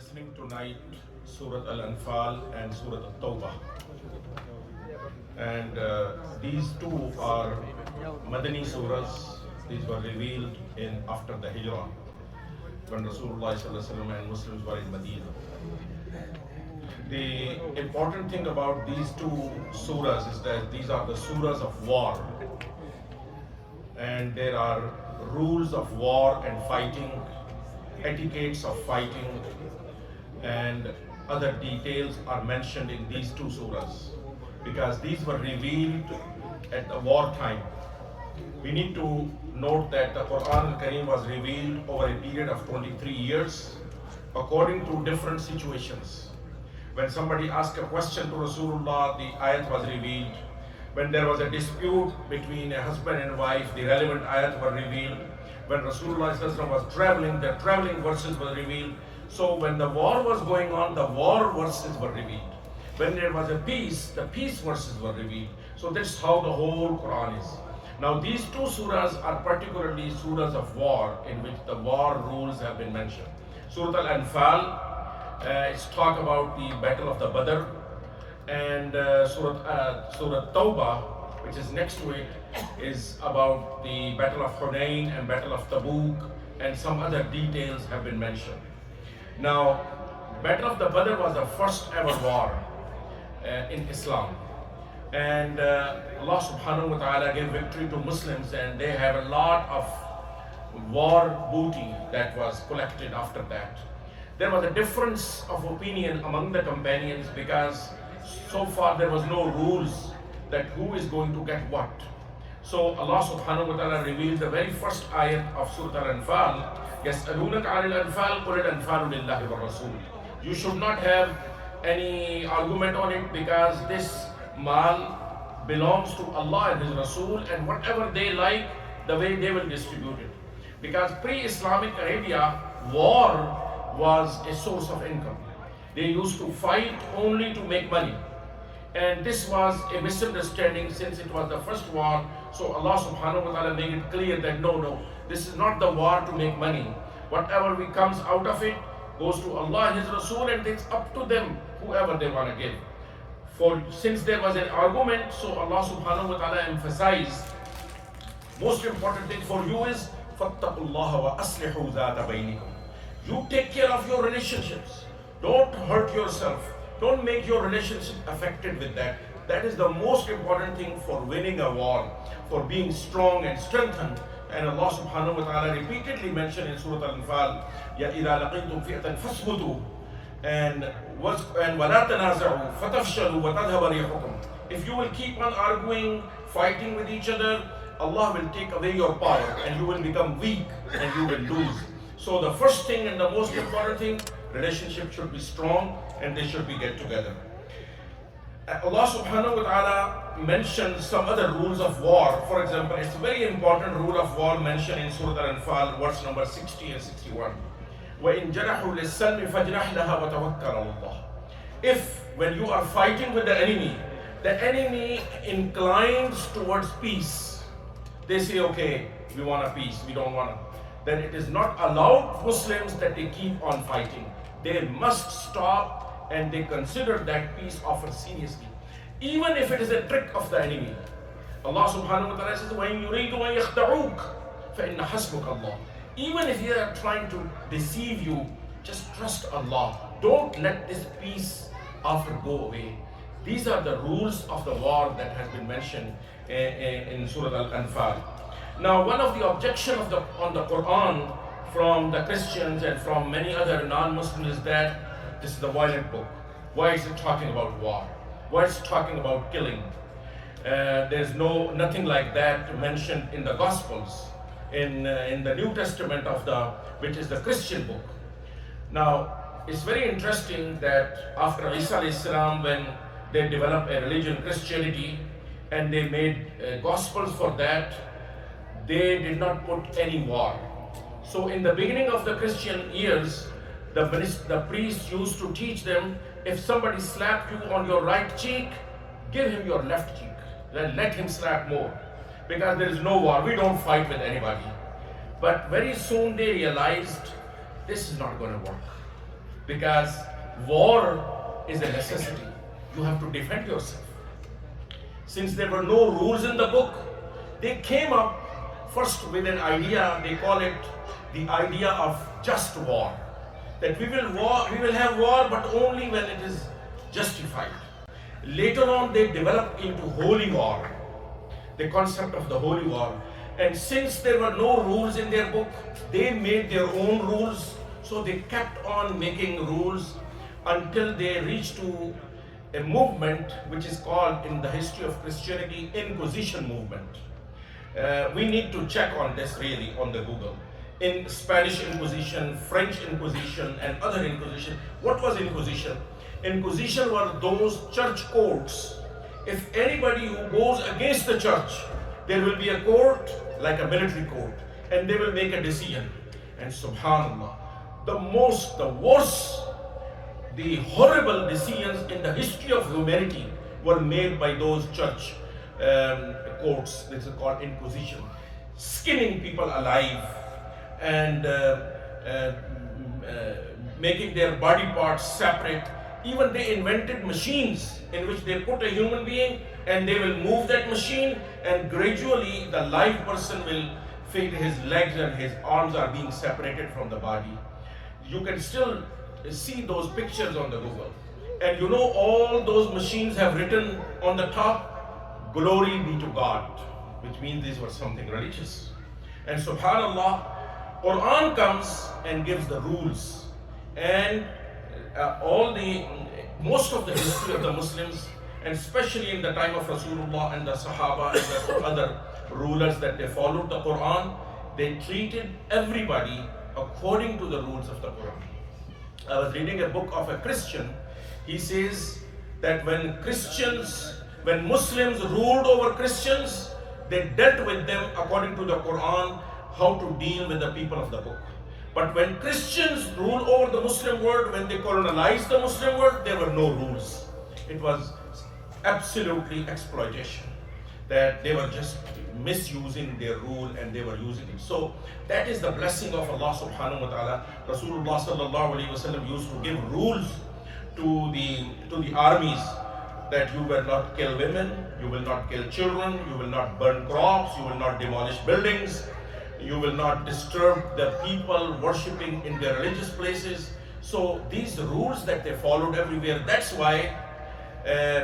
listening tonight Surah Al-Anfal and Surah Al-Tawbah. And these two are Madani surahs. These were revealed in after the Hijrah, when Rasulullah ﷺ and Muslims were in Medina. The important thing about these two surahs is that these are the surahs of war. And there are rules of war and fighting, etiquettes of fighting, and other details are mentioned in these two surahs because these were revealed at the war time. We need to note that the Quran al-Karim was revealed over a period of 23 years according to different situations. When somebody asked a question to Rasulullah, the ayat was revealed. When there was a dispute between a husband and wife, the relevant ayat were revealed. When Rasulullah was traveling, the traveling verses were revealed. So when the war was going on, the war verses were revealed. When there was a peace, the peace verses were revealed. So that's how the whole Quran is. Now these two surahs are particularly surahs of war in which the war rules have been mentioned. Surah Al-Anfal, it's talk about the battle of the Badr, and Surah Tawbah, which is next to it, is about the battle of Hunain and battle of Tabuk, and some other details have been mentioned. Now, battle of the Badr was the first ever war in Islam, and Allah subhanahu wa ta'ala gave victory to Muslims, and they have a lot of war booty that was collected after that. There was a difference of opinion among the companions because so far there was no rules that who is going to get what. So Allah subhanahu wa ta'ala revealed the very first ayat of Surah Al-Anfal, يَسْأَلُونَكَ عَنِ الْأَنْفَالِ قُلِ الْأَنْفَالُ لِلَّهِ وَالرَّسُولِ. You should not have any argument on it because this mal belongs to Allah and His Rasul, and whatever they like, the way they will distribute it. Because pre-Islamic Arabia, war was a source of income. They used to fight only to make money. And this was a misunderstanding since it was the first war. So Allah subhanahu wa ta'ala made it clear that no, this is not the war to make money. Whatever comes out of it goes to Allah and His Rasul, and it's up to them, whoever they want to give. Since there was an argument, so Allah subhanahu wa ta'ala emphasized, most important thing for you is فَاتَّقُوا اللَّهَ وَأَصْلِحُوا ذَاتَ بَيْنِكُمْ. You take care of your relationships. Don't hurt yourself. Don't make your relationship affected with that. That is the most important thing for winning a war, for being strong and strengthened. And Allah subhanahu wa ta'ala repeatedly mentioned in Surah Al-Anfal, يَا إِذَا لَقِيتُمْ فِئَةً فَاثْبُتُوا and وَلَا تَنَازَعُوا فَتَفْشَلُوا وَتَذْهَبَ رِيحُكُمْ. If you will keep on arguing, fighting with each other, Allah will take away your power and you will become weak and you will lose. So the first thing and the most important thing, relationship should be strong and they should be get together. Allah subhanahu wa ta'ala mentioned some other rules of war. For example, it's a very important rule of war mentioned in Surah Al-Anfal, verse number 60 and 61. وَإِن جَنَحُوا لِلسَّلْمِ فَاجْنَحْ لَهَا وَتَوَكَّلْ عَلَى اللَّهِ. If, when you are fighting with the enemy inclines towards peace, they say, okay, we want a peace, we don't want to, then it is not allowed Muslims that they keep on fighting. They must stop and they consider that peace offer seriously. Even if it is a trick of the enemy. Allah subhanahu wa ta'ala says, وَإِن يُرِيدُوا أَن يَخْدَعُوكَ فَإِنَّ حَسْبُكَ اللَّهُ. Even if they are trying to deceive you, just trust Allah. Don't let this peace offer go away. These are the rules of the war that has been mentioned in Surah Al-Anfal. Now, one of the objections on the Quran from the Christians and from many other non-Muslims is that this is a violent book. Why is it talking about war? Why is it talking about killing? There's nothing like that mentioned in the Gospels, in the New Testament which is the Christian book. Now, it's very interesting that after Isa alayhi salam, when they developed a religion, Christianity, and they made Gospels for that, they did not put any war. So in the beginning of the Christian years, the priest used to teach them, if somebody slapped you on your right cheek, give him your left cheek. Then let him slap more. Because there is no war, we don't fight with anybody. But very soon they realized, this is not going to work. because war is a necessity. You have to defend yourself. Since there were no rules in the book, they came up first with an idea. They call it the idea of just war. That we will have war, but only when it is justified. Later on, they developed into holy war, the concept of the holy war. And since there were no rules in their book, they made their own rules. So they kept on making rules until they reached to a movement which is called in the history of Christianity Inquisition movement. We need to check on this really on the Google. In Spanish Inquisition, French Inquisition, and other Inquisition. What was Inquisition? Inquisition were those church courts. If anybody who goes against the church, there will be a court like a military court, and they will make a decision. And subhanallah, the worst, the horrible decisions in the history of humanity were made by those church courts. This is called Inquisition. Skinning people alive and making their body parts separate. Even they invented machines in which they put a human being and they will move that machine, and gradually the live person will feel his legs and his arms are being separated from the body. You can still see those pictures on the Google. And you know, all those machines have written on the top, "Glory be to God," which means these were something religious. And subhanallah, Quran comes and gives the rules. And most of the history of the Muslims, and especially in the time of Rasulullah and the Sahaba and the other rulers that they followed the Quran, they treated everybody according to the rules of the Quran. I was reading a book of a Christian. He says that when Muslims ruled over Christians, they dealt with them according to the Quran, how to deal with the people of the book. But when Christians ruled over the Muslim world, when they colonized the Muslim world, there were no rules. It was absolutely exploitation. That they were just misusing their rule and they were using it. So that is the blessing of Allah subhanahu wa ta'ala. Rasulullah sallallahu alayhi wa sallam used to give rules to the armies that you will not kill women, you will not kill children, you will not burn crops, you will not demolish buildings, you will not disturb the people worshipping in their religious places. So these rules that they followed everywhere, that's why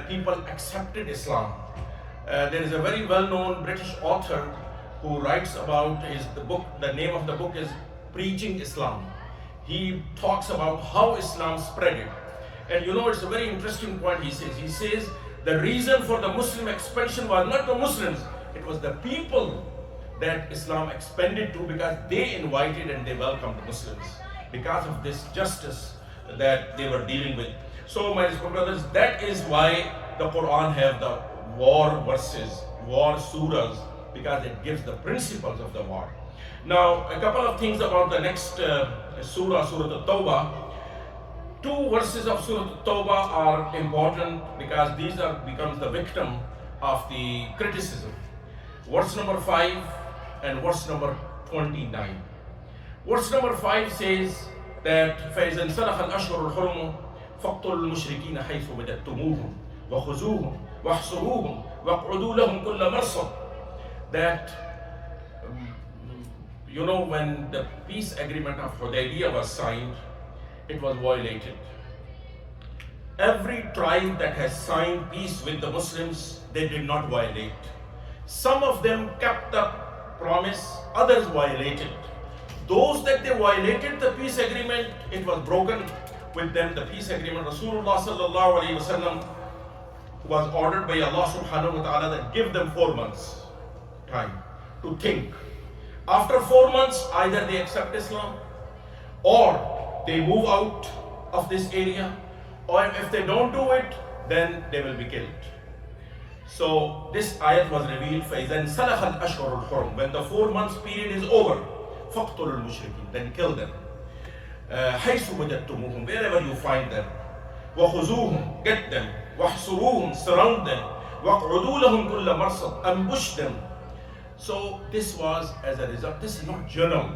people accepted Islam. There is a very well-known British author who writes about the book. The name of the book is Preaching Islam. He talks about how Islam spread it. And you know, it's a very interesting point he says. He says the reason for the Muslim expansion was not the Muslims, it was the people that Islam expanded to, because they invited and they welcomed the Muslims because of this justice that they were dealing with. So my brothers, that is why the Quran have the war verses, war surahs, because it gives the principles of the war. Now, a couple of things about the next surah, Surah Al-Tawbah. Two verses of Surah Al-Tawbah are important because these becomes the victim of the criticism. Verse number 5 and verse number 29. Verse number 5 says that فَإِذَا انْسَلَخَ الْأَشْهُرُ الْحُرُمُ فَاقْتُلُوا الْمُشْرِكِينَ حَيْثُ وَجَدتُّمُوهُمْ وَخُذُوهُمْ وَاحْصُرُوهُمْ وَاقْعُدُوا لَهُمْ كُلَّ مَرْصَدٍ. That you know, when the peace agreement of Hudaybiyah was signed, it was violated. Every tribe that has signed peace with the Muslims, they did not violate. Some of them kept the promise, others violated. Those that they violated the peace agreement, it was broken with them, the peace agreement. Rasulullah sallallahu alayhi wa sallam was ordered by Allah subhanahu wa ta'ala that give them 4 months time to think. After 4 months, either they accept Islam or they move out of this area, or if they don't do it, then they will be killed. So this ayat was revealed, فَإِذَا انْسَلَخَ الْأَشْهُرُ الْحُرُمُ. When the 4 months period is over, فَاقْتُلُوا الْمُشْرِكِينَ. Then kill them. حَيْثُ وَجَدتُّمُوهُمْ. Wherever you find them. وَخُذُوهُمْ. Get them. وَاحْصُرُوهُمْ. Surround them. وَاقْعُدُوا لَهُمْ كُلَّ مَرْصَدٍ. Ambush them. So this was as a result. This is not general.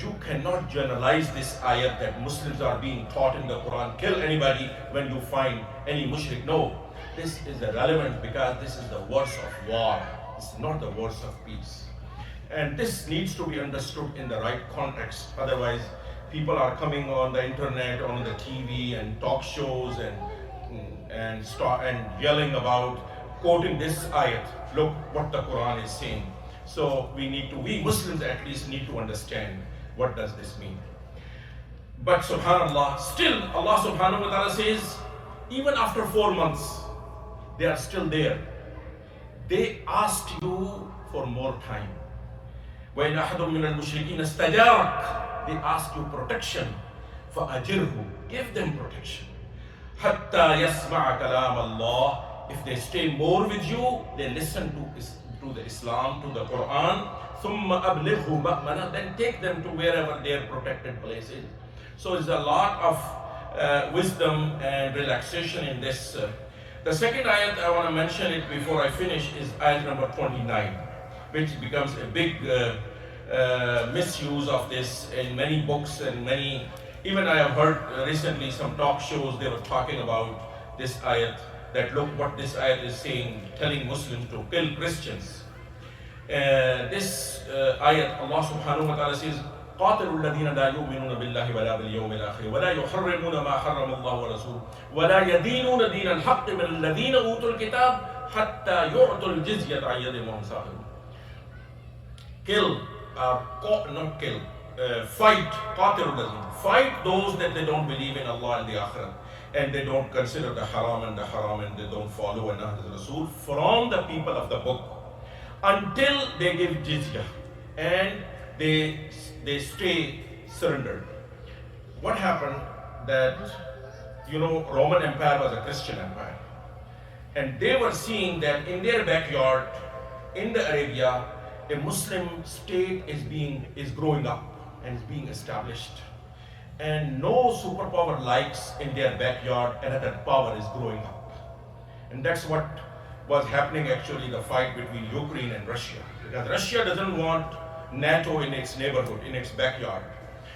you cannot generalize this ayat that Muslims are being taught in the Quran, kill anybody when you find any mushrik. No, this is irrelevant because this is the words of war. It's not the words of peace. And this needs to be understood in the right context. Otherwise, people are coming on the internet, on the TV and talk shows and yelling about quoting this ayat. Look what the Quran is saying. So we Muslims at least need to understand what does this mean. But subhanallah, still Allah subhanahu wa ta'ala says, even after 4 months, they are still there. They asked you for more time. وَإِنْ أَحَدٌ مِّنَ الْمُشْرِكِينَ اسْتَجَارَكَ, they ask you protection. فَأَجِرْهُ, give them protection. حَتَّى يَسْمَعَ كَلَامَ اللَّهِ, if they stay more with you, they listen to the Islam, to the Quran. ثُمَّ أَبْلِغْهُ مَأْمَنًا, then take them to wherever their protected place is. So there's a lot of wisdom and relaxation in this. The second ayat I want to mention it before I finish is ayat number 29, which becomes a big misuse of this in many books and many, even I have heard recently some talk shows, they were talking about this ayat, that look what this ayat is saying, telling Muslims to kill Christians. This ayat, Allah subhanahu wa ta'ala says, قاتلوا الذين لا يؤمنون بالله ولا باليوم الآخر ولا يحرمون ما حرم الله ورسوله ولا يدينون دين الحق من الذين أوتوا الكتاب حتى يعطوا الجزية عن يد وهم صاغرون. Kill, not kill, fight, قاتلوا الذين, fight those that they don't believe in Allah and the Akhirah, and they don't consider the haram and they don't follow an Rasul from the people of the book until they give jizya and they stay surrendered. What happened that, Roman Empire was a Christian empire, and they were seeing that in their backyard, in the Arabia, a Muslim state is growing up and is being established, and no superpower likes in their backyard another power is growing up. And that's what was happening actually, the fight between Ukraine and Russia, because Russia doesn't want NATO in its neighborhood, in its backyard.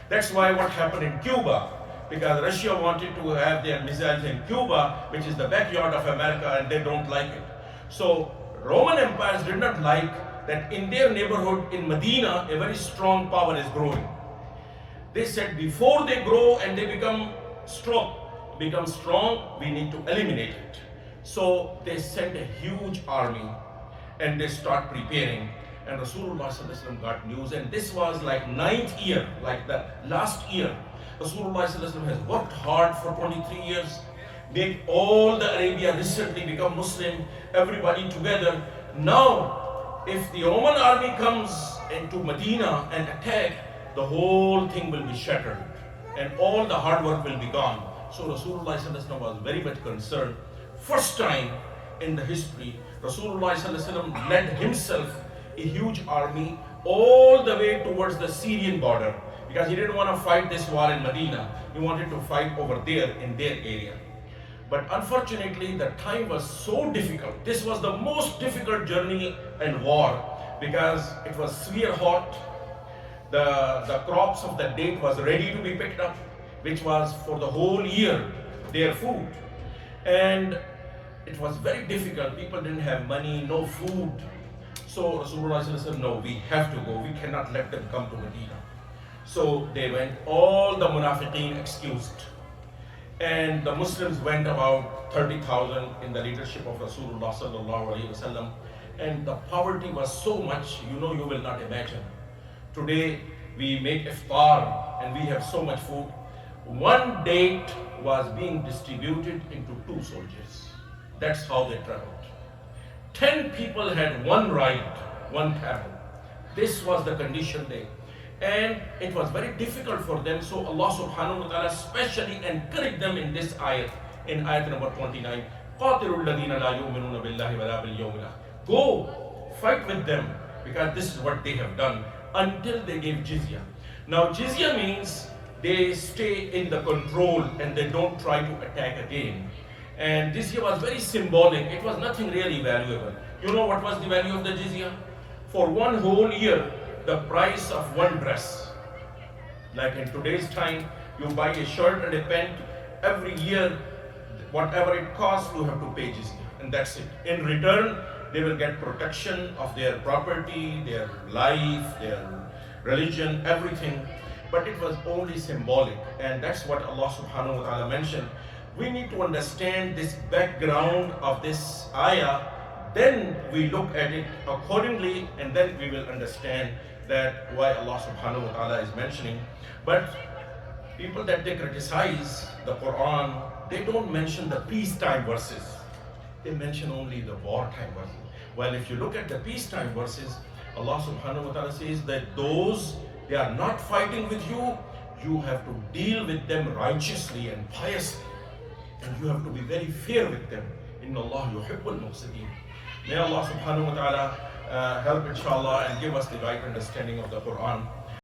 That's why what happened in Cuba, because Russia wanted to have their missiles in Cuba, which is the backyard of America, and they don't like it. So Roman empires did not like that in their neighborhood in Medina, a very strong power is growing. They said before they grow and they become strong, we need to eliminate it. So they sent a huge army and they start preparing. And Rasulullah ﷺ got news, and this was like 9th year, like the last year. Rasulullah ﷺ has worked hard for 23 years, made all the Arabia recently become Muslim, everybody together. Now, if the Roman army comes into Medina and attack, the whole thing will be shattered, and all the hard work will be gone. So Rasulullah ﷺ was very much concerned. First time in the history, Rasulullah ﷺ led himself a huge army all the way towards the Syrian border, because he didn't want to fight this war in Medina. He wanted to fight over there in their area. But unfortunately, the time was so difficult. This was the most difficult journey and war, because it was severe hot. The crops of the date was ready to be picked up, which was for the whole year their food. And it was very difficult. People didn't have money, no food. So Rasulullah said, no, we have to go. We cannot let them come to Medina. So they went, all the munafiqeen excused. And the Muslims went about 30,000 in the leadership of Rasulullah sallallahu alaihi wasallam. And the poverty was so much, you will not imagine. Today we make iftar and we have so much food. One date was being distributed into 2 soldiers. That's how they traveled. 10 people had one ride, one camel. This was the condition day. And it was very difficult for them. So Allah subhanahu wa ta'ala especially encouraged them in this ayat, in ayat number 29. قَاتِلُوا الَّذِينَ لَا يُؤْمِنُونَ بِاللَّهِ وَلَا بِالْيَوْمِ الْآخِرِ. Go, fight with them, because this is what they have done until they gave jizya. Now jizya means they stay in the control and they don't try to attack again. And jizya was very symbolic. It was nothing really valuable. You know what was the value of the jizya? For one whole year, the price of one dress. Like in today's time, you buy a shirt and a pant, every year, whatever it costs, you have to pay jizya, and that's it. In return, they will get protection of their property, their life, their religion, everything. But it was only symbolic, and that's what Allah subhanahu wa ta'ala mentioned. We need to understand this background of this ayah, then we look at it accordingly, and then we will understand that why Allah subhanahu wa ta'ala is mentioning. But people that they criticize the Quran, they don't mention the peacetime verses. They mention only the wartime verses. Well, if you look at the peacetime verses, Allah subhanahu wa ta'ala says that those they are not fighting with you, you have to deal with them righteously and piously. And you have to be very fair with them. Inna Allah yuhibbul muqsiteen. May Allah subhanahu wa ta'ala help inshallah and give us the right understanding of the Quran.